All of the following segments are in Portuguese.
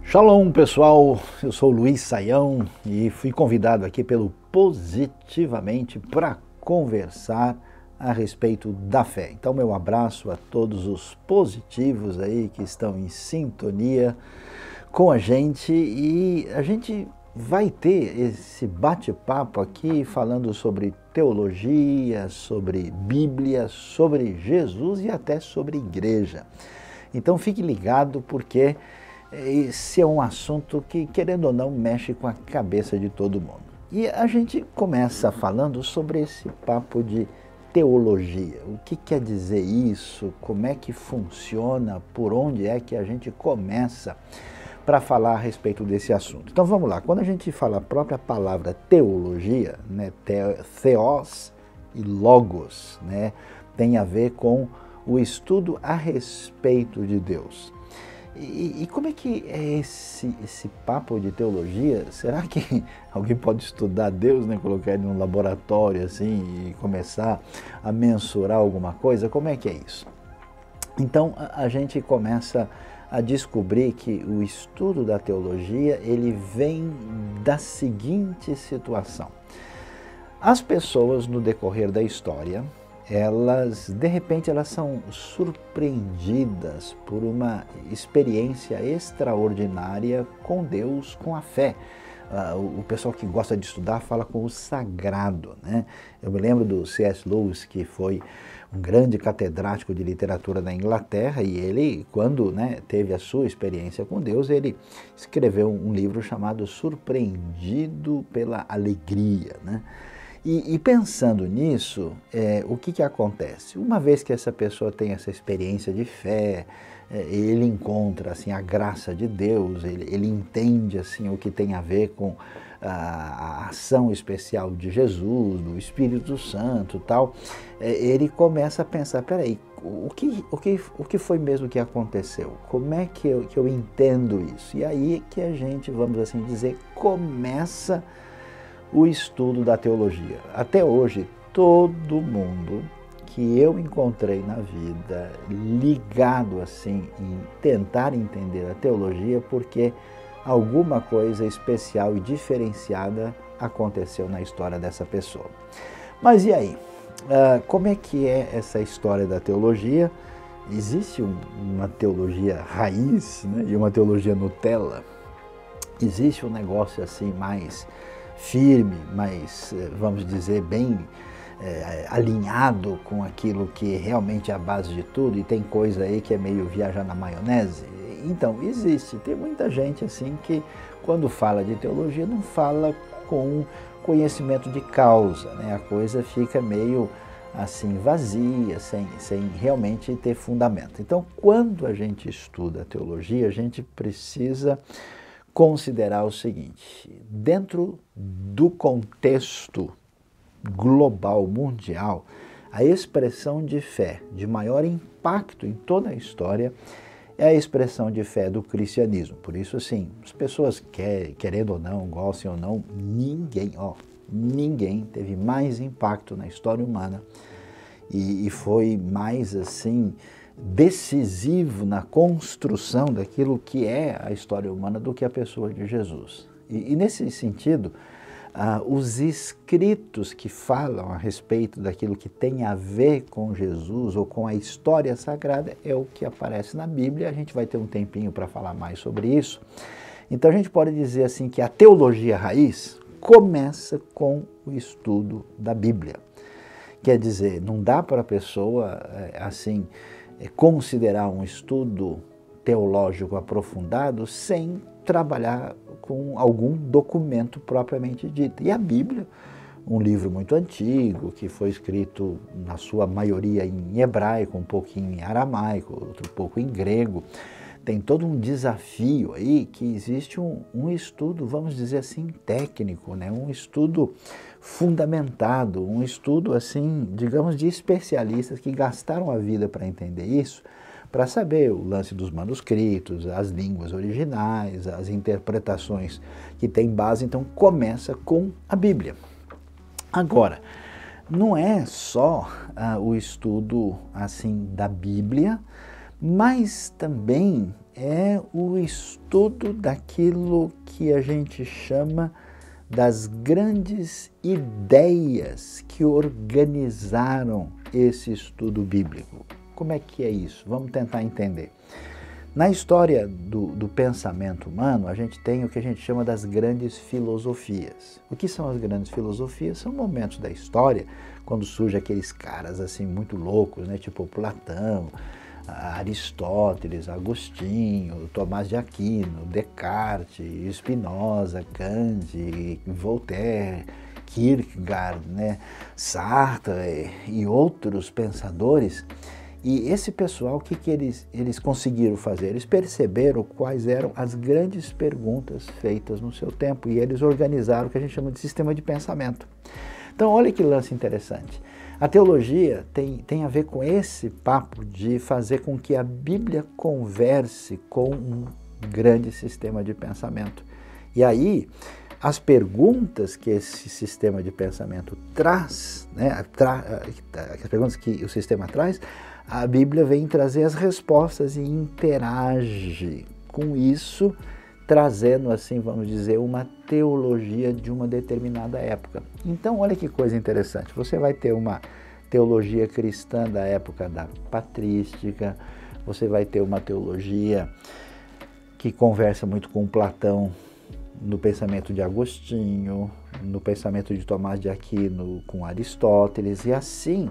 Shalom, pessoal, eu sou o Luiz Saião e fui convidado aqui pelo Positivamente para conversar a respeito da fé. Então, meu abraço a todos os positivos aí que estão em sintonia com a gente, e a gente vai ter esse bate-papo aqui falando sobre teologia, sobre Bíblia, sobre Jesus e até sobre igreja. Então fique ligado, porque esse é um assunto que, querendo ou não, mexe com a cabeça de todo mundo. E a gente começa falando sobre esse papo de teologia. O que quer dizer isso? Como é que funciona? Por onde é que a gente começa para falar a respeito desse assunto? Então vamos lá. Quando a gente fala a própria palavra teologia, né, theos e logos, né, tem a ver com o estudo a respeito de Deus. E como é que é esse papo de teologia? Será que alguém pode estudar Deus, né, colocar ele num laboratório assim e começar a mensurar alguma coisa? Como é que é isso? Então a gente começa a descobrir que o estudo da teologia, ele vem da seguinte situação. As pessoas, no decorrer da história, de repente elas são surpreendidas por uma experiência extraordinária com Deus, com a fé. O pessoal que gosta de estudar fala com o sagrado, né? Eu me lembro do C.S. Lewis, que foi um grande catedrático de literatura na Inglaterra, e ele, quando teve a sua experiência com Deus, ele escreveu um livro chamado Surpreendido pela Alegria, né? E pensando nisso, o que acontece? Uma vez que essa pessoa tem essa experiência de fé, ele encontra assim, a graça de Deus, ele entende assim, o que tem a ver com a ação especial de Jesus, do Espírito Santo e tal, ele começa a pensar, peraí, o que foi mesmo que aconteceu? Como é que eu entendo isso? E aí que a gente, vamos assim dizer, começa o estudo da teologia. Até hoje, todo mundo que eu encontrei na vida ligado assim em tentar entender a teologia, porque alguma coisa especial e diferenciada aconteceu na história dessa pessoa. Mas e aí? Como é que é essa história da teologia? Existe uma teologia raiz, né, e uma teologia Nutella? Existe um negócio assim mais firme, mas, vamos dizer, bem alinhado com aquilo que realmente é a base de tudo, e tem coisa aí que é meio viajar na maionese? Então, tem muita gente assim que, quando fala de teologia, não fala com conhecimento de causa, né? A coisa fica meio assim vazia, sem realmente ter fundamento. Então, quando a gente estuda a teologia, a gente precisa considerar o seguinte: dentro do contexto global, mundial, a expressão de fé de maior impacto em toda a história é a expressão de fé do cristianismo. Por isso, assim, as pessoas querendo ou não, gostem ou não, ninguém teve mais impacto na história humana e foi mais assim decisivo na construção daquilo que é a história humana do que a pessoa de Jesus. E nesse sentido, os escritos que falam a respeito daquilo que tem a ver com Jesus ou com a história sagrada é o que aparece na Bíblia. A gente vai ter um tempinho para falar mais sobre isso. Então a gente pode dizer assim que a teologia raiz começa com o estudo da Bíblia. Quer dizer, não dá para a pessoa assim considerar um estudo teológico aprofundado sem trabalhar com algum documento propriamente dito. E a Bíblia, um livro muito antigo, que foi escrito na sua maioria em hebraico, um pouquinho em aramaico, outro pouco em grego, tem todo um desafio aí, que existe um estudo, vamos dizer assim, técnico, né? Um estudo fundamentado, um estudo assim, digamos, de especialistas que gastaram a vida para entender isso, para saber o lance dos manuscritos, as línguas originais, as interpretações que têm base. Então começa com a Bíblia. Agora, não é só o estudo assim da Bíblia mas também é o estudo daquilo que a gente chama das grandes ideias que organizaram esse estudo bíblico. Como é que é isso? Vamos tentar entender. Na história do pensamento humano, a gente tem o que a gente chama das grandes filosofias. O que são as grandes filosofias? São momentos da história, quando surgem aqueles caras assim muito loucos, né? Tipo Platão, Aristóteles, Agostinho, Tomás de Aquino, Descartes, Spinoza, Kant, Voltaire, Kierkegaard, né? Sartre e outros pensadores. E esse pessoal, o que eles conseguiram fazer? Eles perceberam quais eram as grandes perguntas feitas no seu tempo e eles organizaram o que a gente chama de sistema de pensamento. Então, olha que lance interessante. A teologia tem a ver com esse papo de fazer com que a Bíblia converse com um grande sistema de pensamento. E aí, as perguntas que esse sistema de pensamento traz, né, as perguntas que o sistema traz, a Bíblia vem trazer as respostas e interage com isso, trazendo, assim, vamos dizer, uma teologia de uma determinada época. Então, olha que coisa interessante. Você vai ter uma teologia cristã da época da patrística, você vai ter uma teologia que conversa muito com Platão no pensamento de Agostinho, no pensamento de Tomás de Aquino com Aristóteles, e assim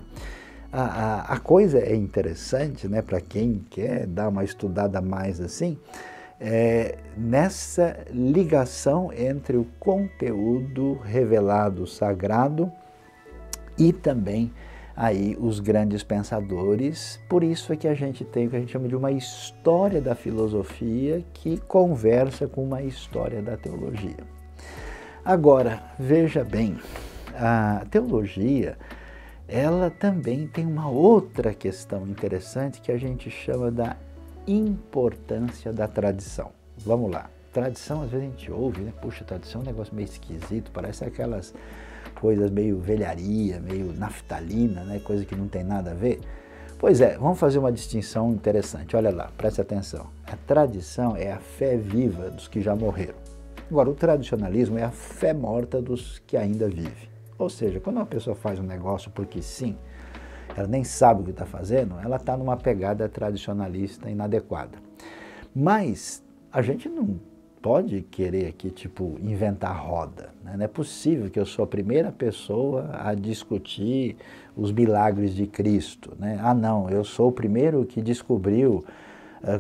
a coisa é interessante, né, para quem quer dar uma estudada mais assim, nessa ligação entre o conteúdo revelado sagrado e também aí os grandes pensadores. Por isso é que a gente tem o que a gente chama de uma história da filosofia que conversa com uma história da teologia. Agora, veja bem, a teologia, ela também tem uma outra questão interessante que a gente chama da importância da tradição. Vamos lá. Tradição, às vezes a gente ouve, né? Puxa, tradição é um negócio meio esquisito, parece aquelas coisas meio velharia, meio naftalina, né? Coisa que não tem nada a ver. Pois é, vamos fazer uma distinção interessante. Olha lá, preste atenção. A tradição é a fé viva dos que já morreram. Agora, o tradicionalismo é a fé morta dos que ainda vivem. Ou seja, quando uma pessoa faz um negócio porque sim, ela nem sabe o que está fazendo, ela está numa pegada tradicionalista inadequada. Mas a gente não pode querer aqui, tipo, inventar roda, né? Não é possível que eu sou a primeira pessoa a discutir os milagres de Cristo, né? Ah, não, eu sou o primeiro que descobriu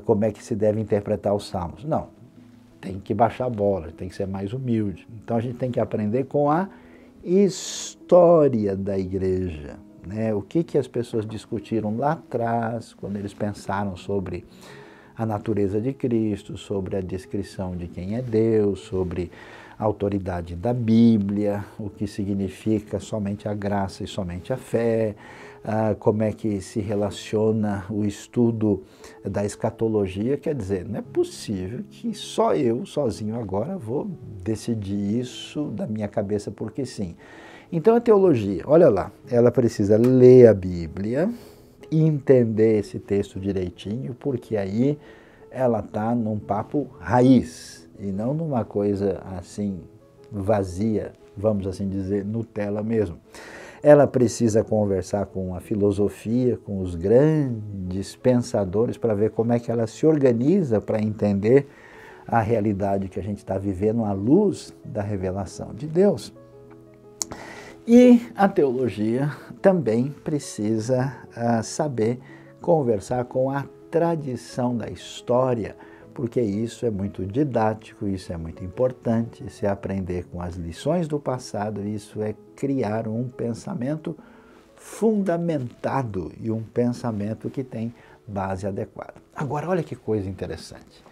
como é que se deve interpretar os salmos. Não, tem que baixar a bola, tem que ser mais humilde. Então a gente tem que aprender com a história da igreja, né? O que as pessoas discutiram lá atrás, quando eles pensaram sobre a natureza de Cristo, sobre a descrição de quem é Deus, sobre a autoridade da Bíblia, o que significa somente a graça e somente a fé, como é que se relaciona o estudo da escatologia. Quer dizer, não é possível que só eu, sozinho agora, vou decidir isso da minha cabeça porque sim. Então a teologia, olha lá, ela precisa ler a Bíblia, entender esse texto direitinho, porque aí ela está num papo raiz e não numa coisa assim vazia, vamos assim dizer, Nutella mesmo. Ela precisa conversar com a filosofia, com os grandes pensadores, para ver como é que ela se organiza para entender a realidade que a gente está vivendo à luz da revelação de Deus. E a teologia também precisa saber conversar com a tradição da história, porque isso é muito didático, isso é muito importante, isso é aprender com as lições do passado, isso é criar um pensamento fundamentado e um pensamento que tem base adequada. Agora, olha que coisa interessante.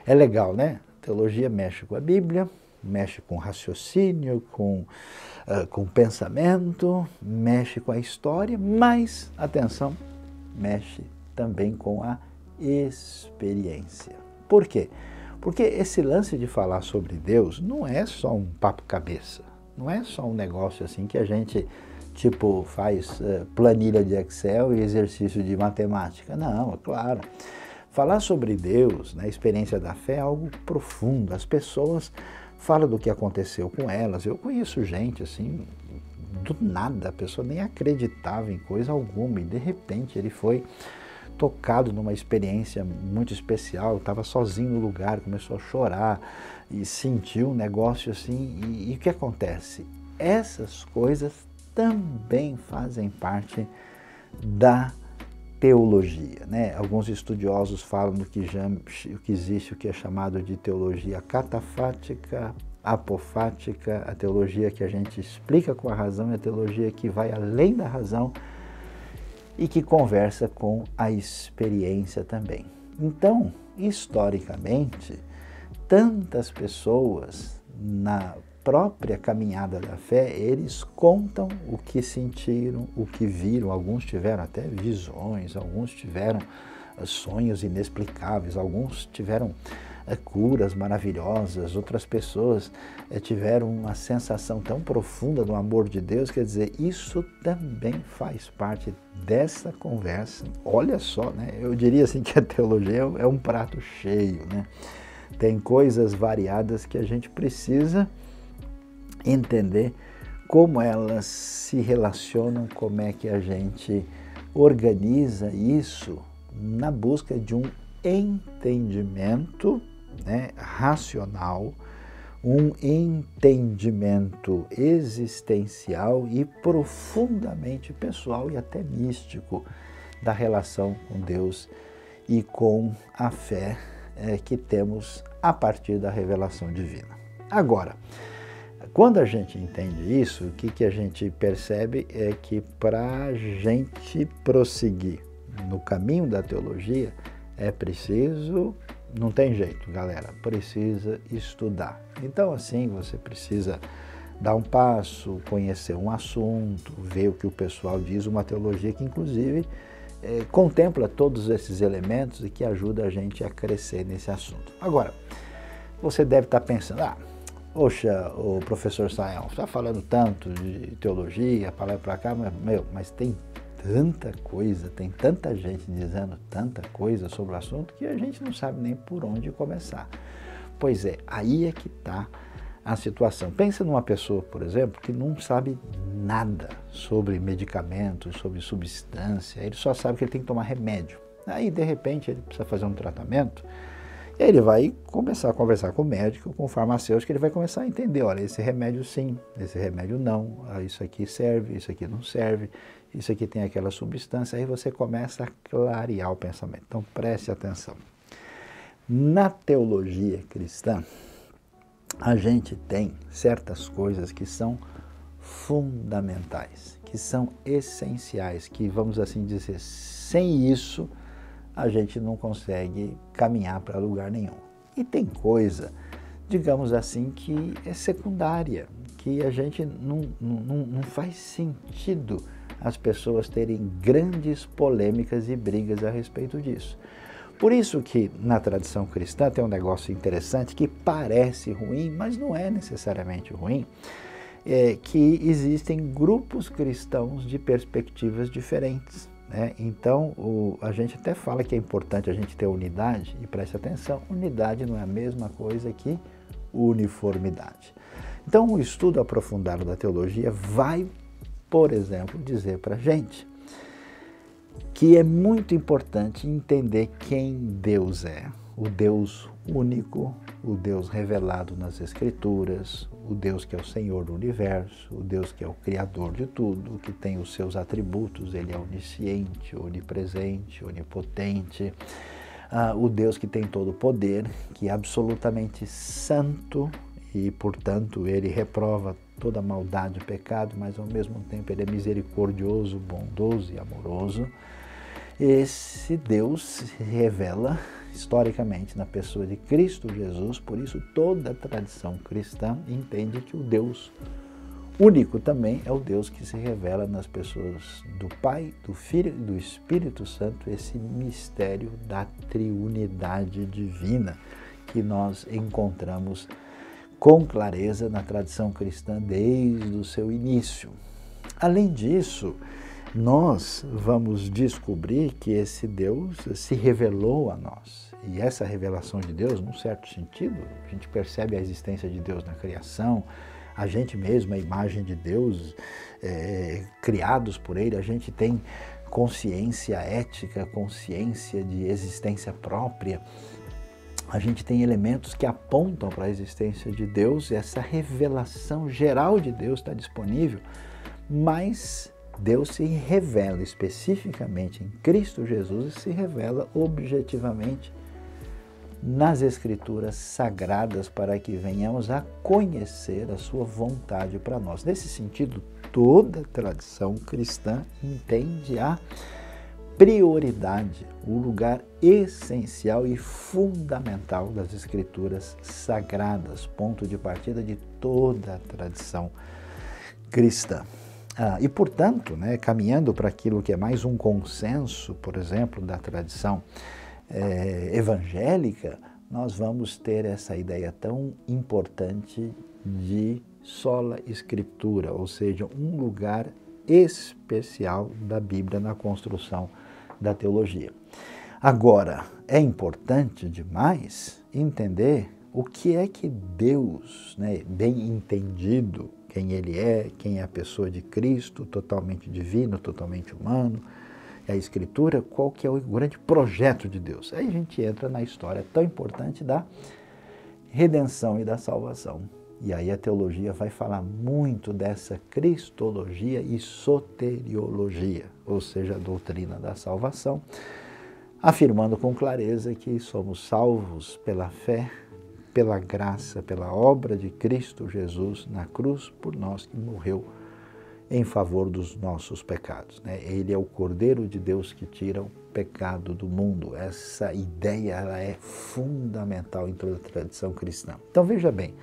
É legal, né? A teologia mexe com a Bíblia, mexe com raciocínio, com pensamento, mexe com a história, mas, atenção, mexe também com a experiência. Por quê? Porque esse lance de falar sobre Deus não é só um papo cabeça, não é só um negócio assim que a gente tipo faz planilha de Excel e exercício de matemática. Não, é claro. Falar sobre Deus, né, a experiência da fé é algo profundo. As pessoas falam do que aconteceu com elas. Eu conheço gente assim, do nada, a pessoa nem acreditava em coisa alguma e de repente ele foi tocado numa experiência muito especial, estava sozinho no lugar, começou a chorar e sentiu um negócio assim. E o que acontece? Essas coisas também fazem parte da teologia, né? Alguns estudiosos falam do que existe, o que é chamado de teologia catafática, apofática, a teologia que a gente explica com a razão e a teologia que vai além da razão e que conversa com a experiência também. Então, historicamente, tantas pessoas na própria caminhada da fé, eles contam o que sentiram, o que viram. Alguns tiveram até visões, alguns tiveram sonhos inexplicáveis, alguns tiveram curas maravilhosas, outras pessoas tiveram uma sensação tão profunda do amor de Deus. Quer dizer, isso também faz parte dessa conversa. Olha só, né? Eu diria assim que a teologia é um prato cheio, né? Tem coisas variadas que a gente precisa entender como elas se relacionam, como é que a gente organiza isso na busca de um entendimento, né, racional, um entendimento existencial e profundamente pessoal e até místico da relação com Deus e com a fé que temos a partir da revelação divina. Agora, quando a gente entende isso, o que a gente percebe é que para a gente prosseguir no caminho da teologia, é preciso, não tem jeito, galera, precisa estudar. Então, assim, você precisa dar um passo, conhecer um assunto, ver o que o pessoal diz, uma teologia que, inclusive, contempla todos esses elementos e que ajuda a gente a crescer nesse assunto. Agora, você deve estar pensando, poxa, o professor Sayão, está falando tanto de teologia, para lá e para cá, mas tem tanta coisa, tem tanta gente dizendo tanta coisa sobre o assunto que a gente não sabe nem por onde começar. Pois é, aí é que está a situação. Pensa numa pessoa, por exemplo, que não sabe nada sobre medicamentos, sobre substância, ele só sabe que ele tem que tomar remédio. Aí, de repente, ele precisa fazer um tratamento. E aí ele vai começar a conversar com o médico, com o farmacêutico, ele vai começar a entender, olha, esse remédio sim, esse remédio não, isso aqui serve, isso aqui não serve, isso aqui tem aquela substância, aí você começa a clarear o pensamento. Então preste atenção. Na teologia cristã, a gente tem certas coisas que são fundamentais, que são essenciais, que, vamos assim dizer, sem isso, a gente não consegue caminhar para lugar nenhum. E tem coisa, digamos assim, que é secundária, que a gente não faz sentido as pessoas terem grandes polêmicas e brigas a respeito disso. Por isso que na tradição cristã tem um negócio interessante que parece ruim, mas não é necessariamente ruim, que existem grupos cristãos de perspectivas diferentes. Então, a gente até fala que é importante a gente ter unidade, e preste atenção, unidade não é a mesma coisa que uniformidade. Então, o estudo aprofundado da teologia vai, por exemplo, dizer para a gente que é muito importante entender quem Deus é, o Deus único, o Deus revelado nas Escrituras, o Deus que é o Senhor do universo, o Deus que é o Criador de tudo, que tem os seus atributos, ele é onisciente, onipresente, onipotente, o Deus que tem todo o poder, que é absolutamente santo e, portanto, ele reprova toda maldade e pecado, mas ao mesmo tempo ele é misericordioso, bondoso e amoroso. Esse Deus se revela historicamente na pessoa de Cristo Jesus, por isso toda a tradição cristã entende que o Deus único também é o Deus que se revela nas pessoas do Pai, do Filho e do Espírito Santo, esse mistério da triunidade divina que nós encontramos com clareza na tradição cristã desde o seu início. Além disso, nós vamos descobrir que esse Deus se revelou a nós. E essa revelação de Deus, num certo sentido, a gente percebe a existência de Deus na criação, a gente mesmo, a imagem de Deus, criados por Ele, a gente tem consciência ética, consciência de existência própria. A gente tem elementos que apontam para a existência de Deus, e essa revelação geral de Deus está disponível, mas Deus se revela especificamente em Cristo Jesus e se revela objetivamente nas Escrituras Sagradas para que venhamos a conhecer a sua vontade para nós. Nesse sentido, toda tradição cristã entende a prioridade, o lugar essencial e fundamental das Escrituras Sagradas, ponto de partida de toda a tradição cristã. E, portanto, caminhando para aquilo que é mais um consenso, por exemplo, da tradição evangélica, nós vamos ter essa ideia tão importante de sola escritura, ou seja, um lugar especial da Bíblia na construção da teologia. Agora, é importante demais entender o que é que Deus, bem entendido, quem Ele é, quem é a pessoa de Cristo, totalmente divino, totalmente humano, a Escritura, qual que é o grande projeto de Deus. Aí a gente entra na história tão importante da redenção e da salvação. E aí a teologia vai falar muito dessa cristologia e soteriologia, ou seja, a doutrina da salvação, afirmando com clareza que somos salvos pela fé, pela graça, pela obra de Cristo Jesus na cruz por nós, que morreu em favor dos nossos pecados. Ele é o Cordeiro de Deus que tira o pecado do mundo. Essa ideia ela é fundamental em toda a tradição cristã. Então veja bem,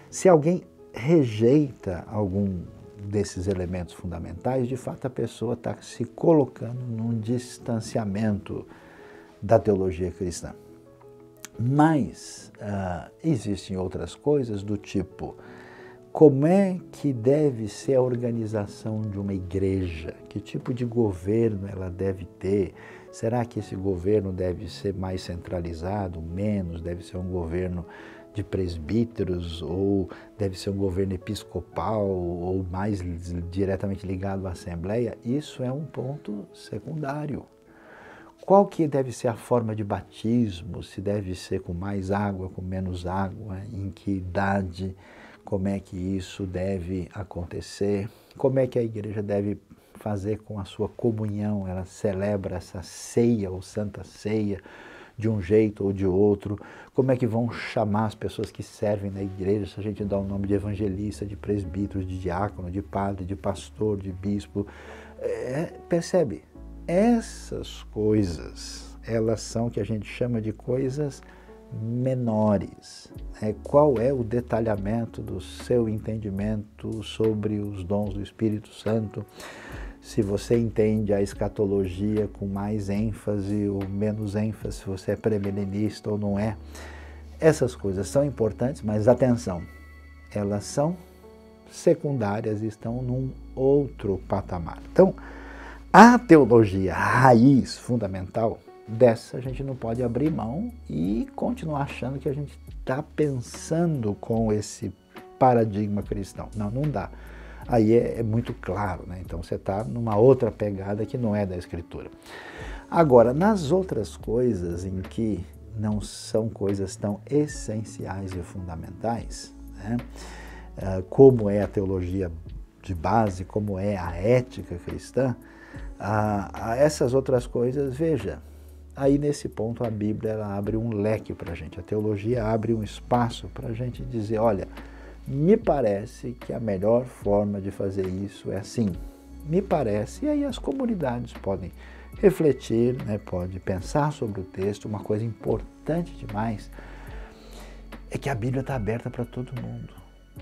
se alguém rejeita algum desses elementos fundamentais, de fato a pessoa está se colocando num distanciamento da teologia cristã. Mas existem outras coisas do tipo: como é que deve ser a organização de uma igreja? Que tipo de governo ela deve ter? Será que esse governo deve ser mais centralizado, menos? Deve ser um governo de presbíteros, ou deve ser um governo episcopal, ou mais diretamente ligado à Assembleia? Isso é um ponto secundário. Qual que deve ser a forma de batismo? Se deve ser com mais água, com menos água? Em que idade? Como é que isso deve acontecer? Como é que a igreja deve fazer com a sua comunhão? Ela celebra essa ceia ou santa ceia de um jeito ou de outro? Como é que vão chamar as pessoas que servem na igreja? Se a gente dá o nome de evangelista, de presbítero, de diácono, de padre, de pastor, de bispo. Percebe? Essas coisas, elas são o que a gente chama de coisas menores. Qual é o detalhamento do seu entendimento sobre os dons do Espírito Santo? Se você entende a escatologia com mais ênfase ou menos ênfase, se você é pré-milenista ou não é. Essas coisas são importantes, mas atenção, elas são secundárias e estão num outro patamar. Então, a teologia raiz fundamental, dessa a gente não pode abrir mão e continuar achando que a gente está pensando com esse paradigma cristão. Não, não dá. Aí é muito claro, Então você está numa outra pegada que não é da Escritura. Agora, nas outras coisas em que não são coisas tão essenciais e fundamentais, como é a teologia de base, como é a ética cristã, essas outras coisas, veja, aí nesse ponto a Bíblia ela abre um leque para a gente, a teologia abre um espaço para a gente dizer, olha, me parece que a melhor forma de fazer isso é assim, me parece, e aí as comunidades podem refletir, podem pensar sobre o texto. Uma coisa importante demais é que a Bíblia está aberta para todo mundo.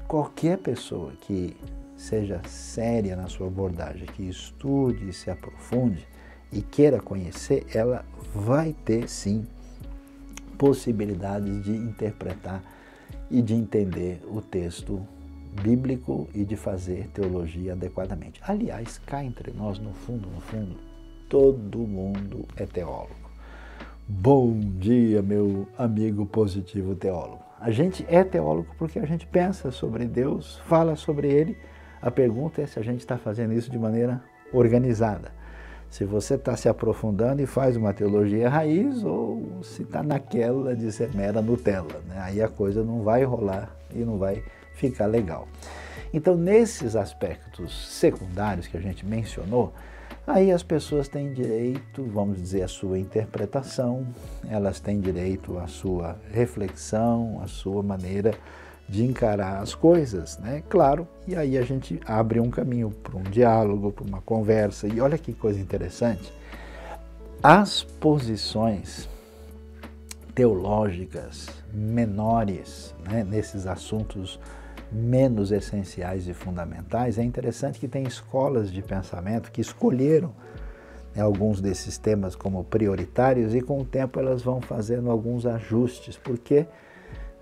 Qualquer pessoa que seja séria na sua abordagem, que estude, se aprofunde e queira conhecer, ela vai ter sim possibilidades de interpretar e de entender o texto bíblico e de fazer teologia adequadamente. Aliás, cá entre nós, no fundo, todo mundo é teólogo. Bom dia, meu amigo positivo teólogo. A gente é teólogo porque a gente pensa sobre Deus, fala sobre Ele. A pergunta é se a gente está fazendo isso de maneira organizada. Se você está se aprofundando e faz uma teologia raiz ou se está naquela de ser mera Nutella, né? Aí a coisa não vai rolar e não vai ficar legal. Então, nesses aspectos secundários que a gente mencionou, aí as pessoas têm direito, vamos dizer, à sua interpretação, elas têm direito à sua reflexão, à sua maneira de encarar as coisas, né? Claro, e aí a gente abre um caminho para um diálogo, para uma conversa. E olha que coisa interessante, as posições teológicas menores, né, nesses assuntos menos essenciais e fundamentais, é interessante que tem escolas de pensamento que escolheram, né, alguns desses temas como prioritários e com o tempo elas vão fazendo alguns ajustes, porque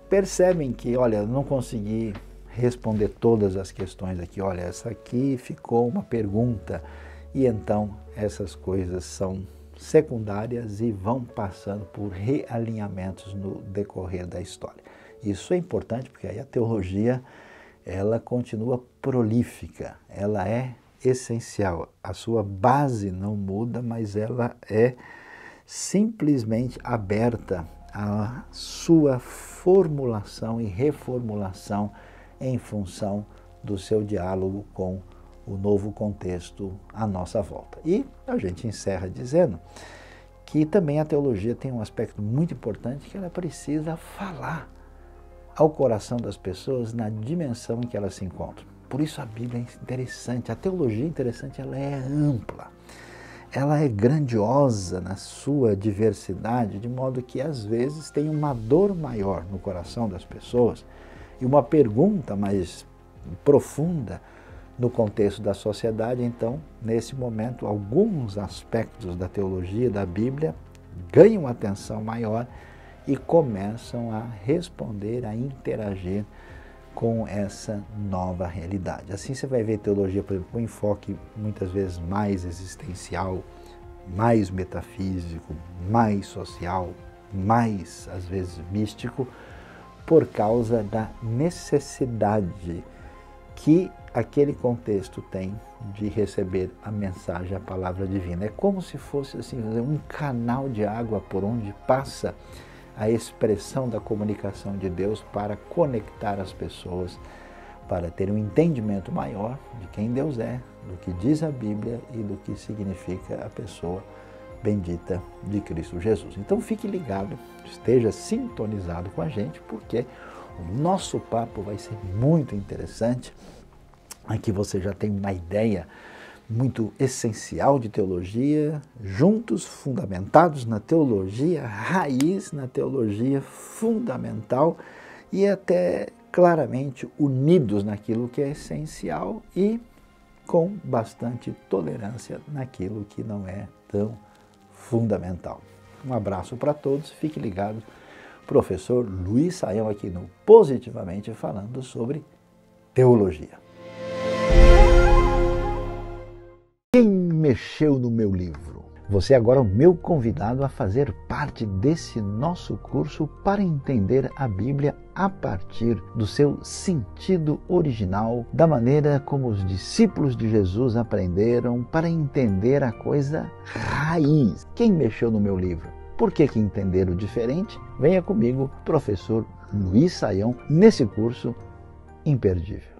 percebem que, olha, eu não consegui responder todas as questões aqui, olha, essa aqui ficou uma pergunta, e então essas coisas são secundárias e vão passando por realinhamentos no decorrer da história. Isso é importante porque aí a teologia, ela continua prolífica, ela é essencial, a sua base não muda, mas ela é simplesmente aberta à sua formulação e reformulação em função do seu diálogo com o novo contexto à nossa volta. E a gente encerra dizendo que também a teologia tem um aspecto muito importante, que ela precisa falar ao coração das pessoas na dimensão em que elas se encontram. Por isso a Bíblia é interessante, a teologia é interessante, ela é ampla. Ela é grandiosa na sua diversidade, de modo que às vezes tem uma dor maior no coração das pessoas e uma pergunta mais profunda no contexto da sociedade. Então, nesse momento, alguns aspectos da teologia da Bíblia ganham atenção maior e começam a responder, a interagir com essa nova realidade. Assim você vai ver teologia, por exemplo, com um enfoque muitas vezes mais existencial, mais metafísico, mais social, mais, às vezes, místico, por causa da necessidade que aquele contexto tem de receber a mensagem, a palavra divina. É como se fosse assim, um canal de água por onde passa a expressão da comunicação de Deus para conectar as pessoas, para ter um entendimento maior de quem Deus é, do que diz a Bíblia e do que significa a pessoa bendita de Cristo Jesus. Então fique ligado, esteja sintonizado com a gente, porque o nosso papo vai ser muito interessante. Aqui você já tem uma ideia muito essencial de teologia, juntos, fundamentados na teologia raiz, na teologia fundamental e até claramente unidos naquilo que é essencial e com bastante tolerância naquilo que não é tão fundamental. Um abraço para todos, fique ligado. Professor Luiz Saião aqui no Positivamente falando sobre teologia. Quem mexeu no meu livro? Você agora é o meu convidado a fazer parte desse nosso curso para entender a Bíblia a partir do seu sentido original, da maneira como os discípulos de Jesus aprenderam para entender a coisa raiz. Quem mexeu no meu livro? Por que entenderam diferente? Venha comigo, professor Luiz Saião, nesse curso imperdível.